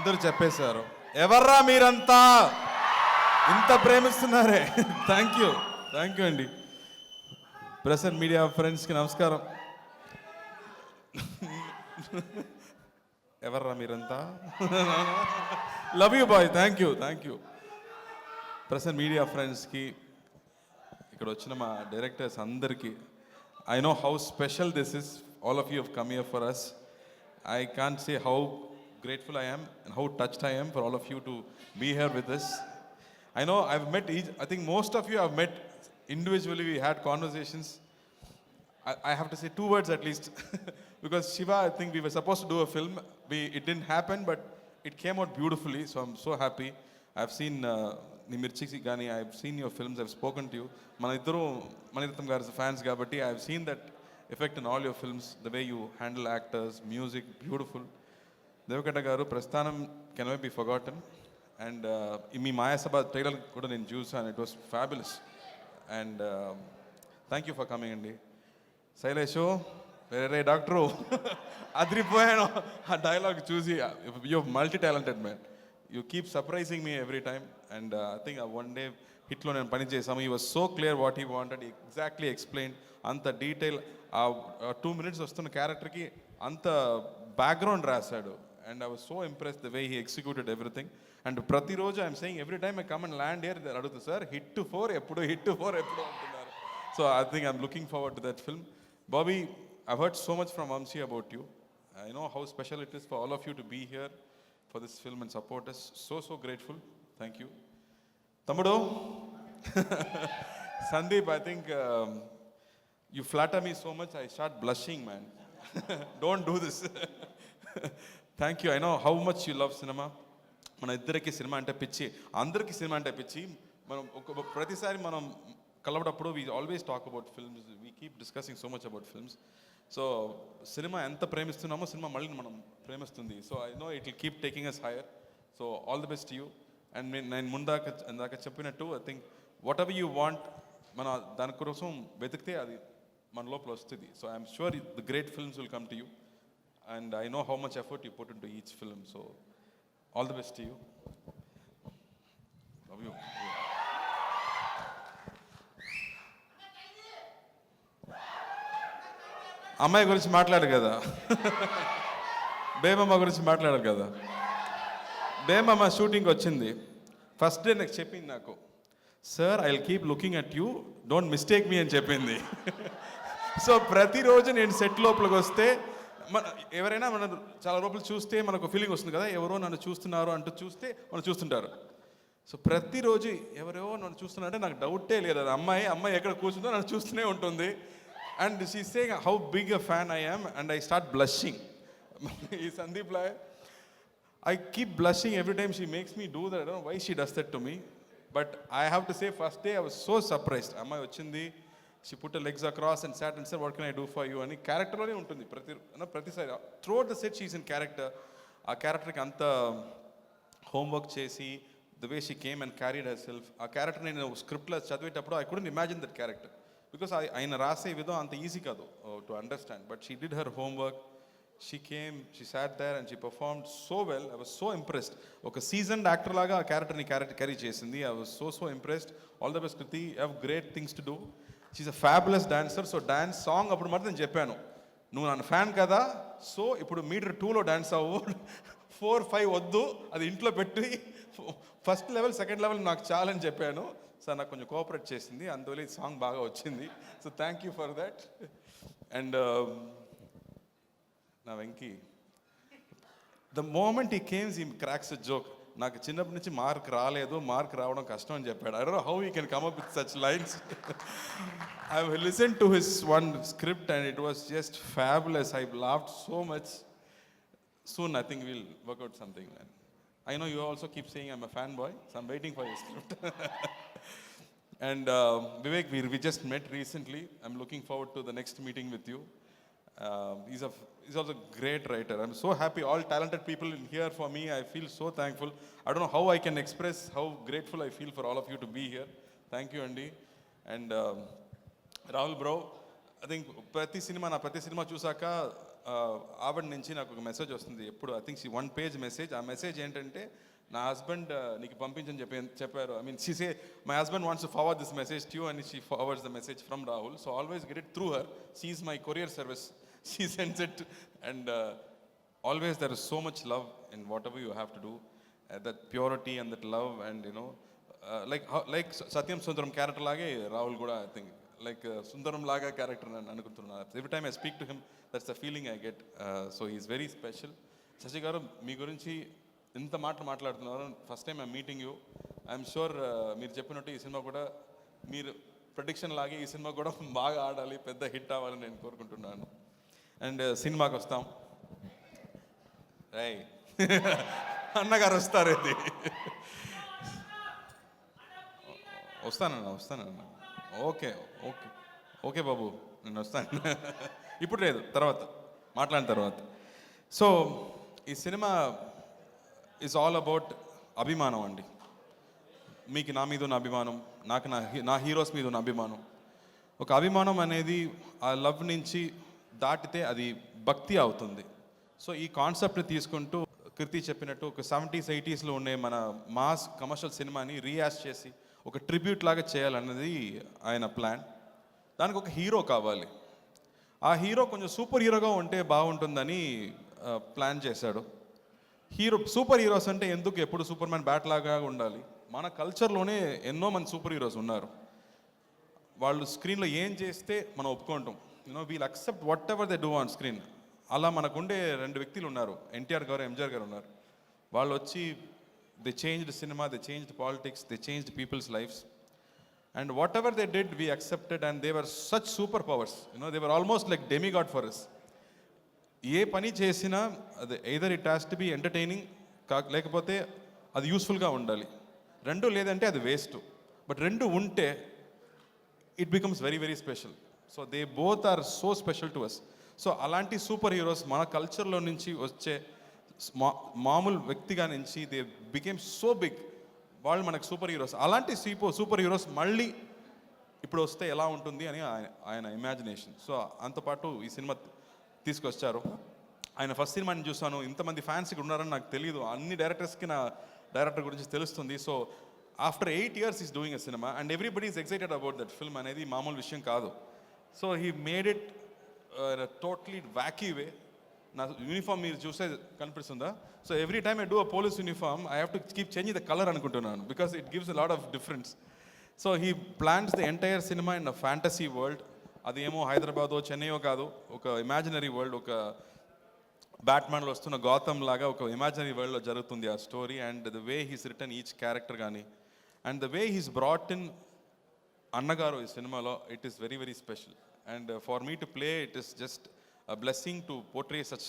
అందరూ చెప్పేశారు. ఎవర్రా మీరంతా ఇంత ప్రేమిస్తున్నారే? థ్యాంక్ యూ అండి. ప్రెస్ అండ్ మీడియా ఫ్రెండ్స్కి నమస్కారం. ఎవర్రా మీరంతా? Love you boy. Thank you. Press and media ఫ్రెండ్స్కి, ఇక్కడ వచ్చిన మా డైరెక్టర్స్ అందరికీ, I know how special this is. All of you have come here for us. I can't say how grateful I am and how touched I am for all of you to be here with us. I know I've met I think most of you I've met individually. We had conversations. I have to say 2 words at least. Because Shiva, I think we were supposed to do a film. It didn't happen, but it came out beautifully. So I'm so happy. I've seen Nimirchi Gani. I've seen your films. I've spoken to you. Manirattam Garu's fans kabatti. I've seen that effect in all your films. The way you handle actors, music, beautiful. Devakata Garu, Prasthanam cannot be forgotten. And మీ Mayasabha trailer కూడా నేను చూసాను. And it was fabulous. And thank you for coming అండి. శైలేషు, వేరే doctor, అదిరిపోయాను ఆ dialogue చూసి. You multi talented man. You keep surprising me every time. And I think one day హిట్లో నేను పని చేసాము. He was so clear what he wanted. Exactly explain. అంత డీటెయిల్ ఆ 2 minutes వస్తున్న క్యారెక్టర్కి అంత బ్యాక్గ్రౌండ్ రాశాడు. And I was so impressed the way he executed everything. And ప్రతిరోజు I'm saying every time I come and land here అడుగుతుంది, sir hit 4 ఎప్పుడు అంటున్నారు. So I think I'm looking forward to that film. Bobby, I've heard so much from Vamsi about you. I know how special it is for all of you to be here for this film and support us. So grateful. Thank you. Tammudu, Sandeep, I think you flatter me so much, I start blushing, man. Don't do this. Thank you. I know how much you love cinema. మన ఇద్దరికి cinema అంటే పిచ్చి, అందరికీ cinema అంటే పిచ్చి. మనం ప్రతిసారి మనం కలవడప్పుడు we always talk about films. We keep discussing so much about films. So cinema ఎంత ప్రేమిస్తున్నామో సినిమా మళ్ళీ మనం ప్రేమిస్తుంది. So I know it will keep taking us higher. So all the best you. And నేను ఇందాక చెప్పినట్టు I think what you want, మన దానికోసం వెతికితే అది మన లోపల వస్తుంది. So I'm sure the great films will come to you. And I know how much effort you put in to each film. So all the best to you. Love you. అమ్మాయి గురించి మాట్లాడు కదా, బేబమ్మ గురించి మాట్లాడారు కదా. బేబమ్మ షూటింగ్కి వచ్చింది. ఫస్ట్ డే నాకు చెప్పింది, నాకు sir I will keep looking at you, don't mistake me అని చెప్పింది. సో ప్రతిరోజు నేను సెట్ లోపలికి వస్తే ఎవరైనా మన చాలా లోపల చూస్తే మనకు ఫీలింగ్ వస్తుంది కదా, ఎవరో నన్ను చూస్తున్నారు అంటూ చూస్తే మనం చూస్తుంటారు. సో ప్రతిరోజు ఎవరెవో నన్ను చూస్తున్నారంటే నాకు డౌటే లేదు. అది అమ్మాయి ఎక్కడ కూర్చుందో నన్ను చూస్తూనే ఉంటుంది. And she's saying how big a fan I am, and I start blushing. Sandeep Lai, I keep blushing every time she makes me do that. I don't know why she does that to me. But I have to say, first day I was so surprised. Amma vachindi, she put her legs across and sat and said, what can I do for you? Ani character lone untundi pratisari. Throughout the set she's in character. Aa character ki anta homework chesi, the way she came and carried herself. Aa character nenu script la chadivetappudu I couldn't imagine that character. Because ఆయన రాసే విధం అంత easy కాదు to understand. But she did her homework. She came, she sat there and she performed so well. I was so impressed. ఒక seasoned actor లాగా ఆ క్యారెక్టర్ని carry చేసింది. I was so impressed. All the best Kriti. You have great things to do. She is a fabulous dancer. So dance song అప్పుడు మాత్రం నేను చెప్పాను, నువ్వు నన్ను ఫ్యాన్ కదా, సో ఇప్పుడు మీటర్ 2లో డాన్స్ అవ్వు, 4, 5 వద్దు, అది ఇంట్లో పెట్టి ఫస్ట్ లెవెల్ సెకండ్ లెవెల్ నాకు చాలని చెప్పాను. సార్ నాకు కొంచెం కోఆపరేట్ చేసింది, అందువల్ల ఈ సాంగ్ బాగా వచ్చింది. So thank you for that. And నా వెంకీ, ద మూమెంట్ ఈ కేమ్స్ ఈ క్రాక్స్ అ జోక్. నాకు చిన్నప్పటి నుంచి మార్క్ రావడం కష్టం అని చెప్పాడు. I don't know how he can come up with such lines. I have listened to his one script and it was just fabulous. I laughed so much. Soon I think we'll work out something, man. I know you also keep saying I'm a fanboy, so I'm waiting for your script. And Vivek, we just met recently. I'm looking forward to the next meeting with you. He's also a great writer. I'm so happy. All talented people in here for me. I feel so thankful. I don't know how I can express how grateful I feel for all of you to be here. Thank you, Andy. And Rahul bro, I think ప్రతి సినిమా చూసాక ఆవిడ నుంచి నాకు ఒక message వస్తుంది ఎప్పుడు. I think 1 page message. ఆ మెసేజ్ ఏంటంటే, నా హస్బెండ్ నీకు పంపించని చెప్పారు. I mean she say my husband wants to forward this message to you and she forwards the message from Rahul. So always get it through her. She is my courier service. She sends it and always there is so much love in what you have to do. That purity and that love and you know like Satyam Sundaram character లాగే రాహుల్ కూడా I think like సుందరం లాగా character అని అనుకుంటున్నాను. Every time I speak to him that's the feeling I get. So he is very special. Shashi గారు, మీ గురించి ఇంత మాట్లాడుతున్నారు. First time I meeting you. I'm sure మీరు చెప్పినట్టు ఈ సినిమా కూడా మీరు ప్రెడిక్షన్ లాగే ఈ సినిమా కూడా బాగా ఆడాలి, పెద్ద హిట్ అవ్వాలని నేను కోరుకుంటున్నాను. అండ్ సినిమాకి వస్తాం. రై అన్నగారు వస్తారు. ఇది వస్తానన్న. ఓకే ఓకే ఓకే బాబు, నేను వస్తాను. ఇప్పుడు లేదు, తర్వాత మాట్లాడిన తర్వాత. సో ఈ సినిమా ఈజ్ ఆల్ అబౌట్ అభిమానం అండి. మీకు నా మీద ఉన్న అభిమానం, నాకు నా హీరోస్ మీద ఉన్న అభిమానం. ఒక అభిమానం అనేది ఆ లవ్ నుంచి దాటితే అది భక్తి అవుతుంది. సో ఈ కాన్సెప్ట్ని తీసుకుంటూ కీర్తి చెప్పినట్టు ఒక 70s 80sలో ఉండే మన మాస్ కమర్షియల్ సినిమాని రీయాజ్ చేసి ఒక ట్రిబ్యూట్ లాగా చేయాలన్నది ఆయన ప్లాన్. దానికి ఒక హీరో కావాలి. ఆ హీరో కొంచెం సూపర్ హీరోగా ఉంటే బాగుంటుందని ప్లాన్ చేశాడు. సూపర్ హీరోస్ అంటే ఎందుకు ఎప్పుడు సూపర్ మ్యాన్ బ్యాట్ లాగా ఉండాలి? మన కల్చర్లోనే ఎన్నో మంది సూపర్ హీరోస్ ఉన్నారు. వాళ్ళు స్క్రీన్లో ఏం చేస్తే మనం ఒప్పుకుంటాం. We'll accept what ever they do on screen. అలా మనకుండే 2 వ్యక్తులు ఉన్నారు, ఎన్టీఆర్ గారు, ఎంజీఆర్ గారు ఉన్నారు. వాళ్ళు వచ్చి they changed cinema, they changed politics, they changed people's lives. And what ever they did we accepted and they were such super powers. They were almost like demigod for us. ఏ పని చేసినా అది either it has to be entertaining, లేకపోతే అది యూస్ఫుల్గా ఉండాలి. 2 లేదంటే అది వేస్ట్. బట్ 2 ఉంటే it becomes very very special. So they both are so special to us. So అలాంటి సూపర్ హీరోస్ మన కల్చర్లో నుంచి వచ్చే మామూలు వ్యక్తిగా నుంచి దే బికేమ్ సో బిగ్. వాళ్ళు మనకు సూపర్ హీరోస్. అలాంటి సూపర్ హీరోస్ మళ్ళీ ఇప్పుడు వస్తే ఎలా ఉంటుంది అని ఆయన ఇమాజినేషన్. సో అంతపాటు ఈ సినిమా తీసుకొచ్చారు. ఆయన ఫస్ట్ సినిమాని చూసాను, ఇంతమంది ఫ్యాన్స్ ఇక్కడ ఉన్నారని నాకు తెలియదు. అన్ని డైరెక్టర్స్కి నా డైరెక్టర్ గురించి తెలుస్తుంది. So after 8 years is doing a cinema and everybody is excited about that film అనేది మామూలు విషయం కాదు. So he made it totally wacky way. నా యూనిఫామ్ మీరు చూసే కనిపిస్తుందా? So every time I do a police uniform I have to keep changing the colour అనుకుంటున్నాను, because it gives a lot of difference. So he plans the entire cinema in a fantasy world. అది ఏమో హైదరాబాదో చెన్నైయో కాదు, ఒక imaginary world, ఒక బ్యాట్మ్యాన్లో వస్తున్న గౌతమ్ లాగా ఒక imaginary వరల్డ్లో జరుగుతుంది ఆ story. And the way he's return each character కానీ and the way he's brought in అన్నగారు ఈ సినిమాలో, it is very very special. And for me to play it is just a blessing to portray such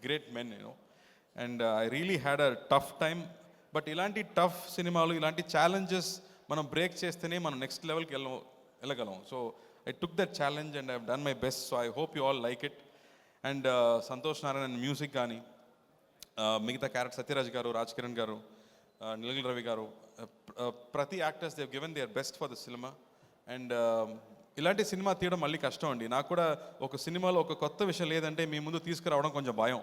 great men, and I really had a tough time. But ilanti tough cinemalu, ilanti challenges manam break chestene manam next level ki elagalam. So I took that challenge and I have done my best. So I hope you all like it. And Santosh Narayan music gaani, migitha character Satyaraj garu, Raj Kiran garu, Nilgal Ravi garu, prati actors they have given their best for the cinema. And ఇలాంటి cinema తీయడం మళ్ళీ కష్టం అండి. నాకు కూడా ఒక సినిమాలో ఒక కొత్త విషయం లేదంటే మీ ముందు తీసుకురావడం కొంచెం భయం.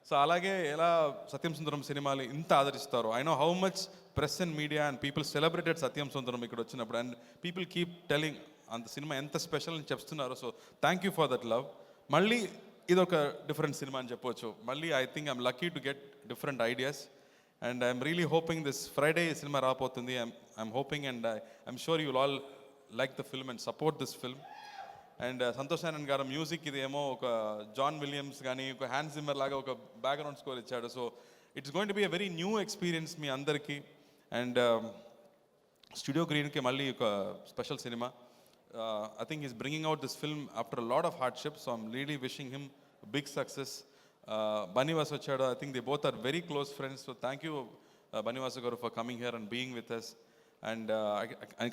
సో అలాగే ఎలా సత్యం సుందరం సినిమాలు ఇంత ఆదరిస్తారు. I know how much press and media and people celebrated Satyam Sundaram ఇక్కడ వచ్చినప్పుడు. అండ్ పీపుల్ కీప్ టెలింగ్ అంత సినిమా ఎంత స్పెషల్ అని చెప్తున్నారు. So thank you for that love. మళ్ళీ ఇదొక డిఫరెంట్ సినిమా అని చెప్పవచ్చు. మళ్ళీ I think I'm lucky to get different ideas. And I'm really hoping this Friday cinema రాబోతుంది. I'm hoping and I'm sure you will all like the film and support this film. And Santosh Narayan garu music iదేమో ఒక John Williams కానీ ఒక Hans Zimmer లాగా ఒక background score ఇచ్చాడు. So it's going to be a very new experience మీ అందరికీ. And studio గ్రీన్కి మళ్ళీ ఒక special cinema. I think is bringing out this film after lot of hardship. So I'm really wishing him big success. Bunny Vas వచ్చాడు. I think they both are very close friends. So thank you Bunny Vas garu for coming here and being with us. And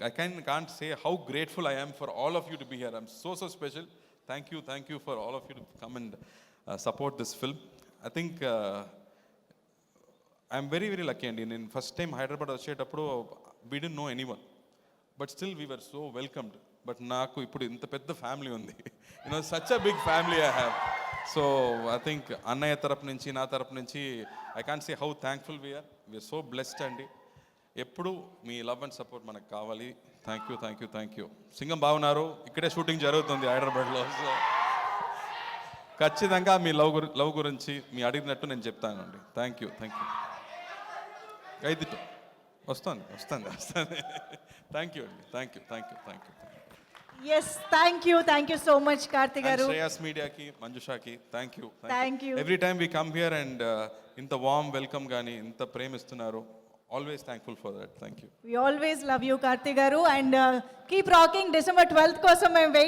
I can't say how grateful I am for all of you to be here. I'm so special. Thank you for all of you to come and support this film. I think I'm very very lucky. And in first time Hyderabad వచ్చేటప్పుడు we didn't know anyone, but still we were so welcomed. But నాకు ఇప్పుడు ఇంత పెద్ద family ఉంది. Such a big family I have. So I think అన్నయ్య తరపు నుంచి నా తరపు నుంచి I can't say how thankful we are so blessed అండి. ఎప్పుడు మీ లవ్ అండ్ సపోర్ట్ మనకు కావాలి. Thank you. సింగం బాగున్నారు, ఇక్కడే షూటింగ్ జరుగుతుంది హైదరాబాద్లో. సో ఖచ్చితంగా మీ లవ్ గురించి మీ అడిగినట్టు నేను చెప్తానండి. Thank you. ఐదుతో వస్తుంది. థ్యాంక్ యూ అండి. Thank you. Yes, thank you so much Karthi garu. Shreyas మీడియాకి, మంజుషాకి thank you. Thank you. Every time we come here and ఇంత వార్మ్ వెల్కమ్ కానీ ఇంత ప్రేమిస్తున్నారు. Always thankful for that. Thank you. We always love you Karthi garu, and keep rocking. December 12th కోసం మేము wait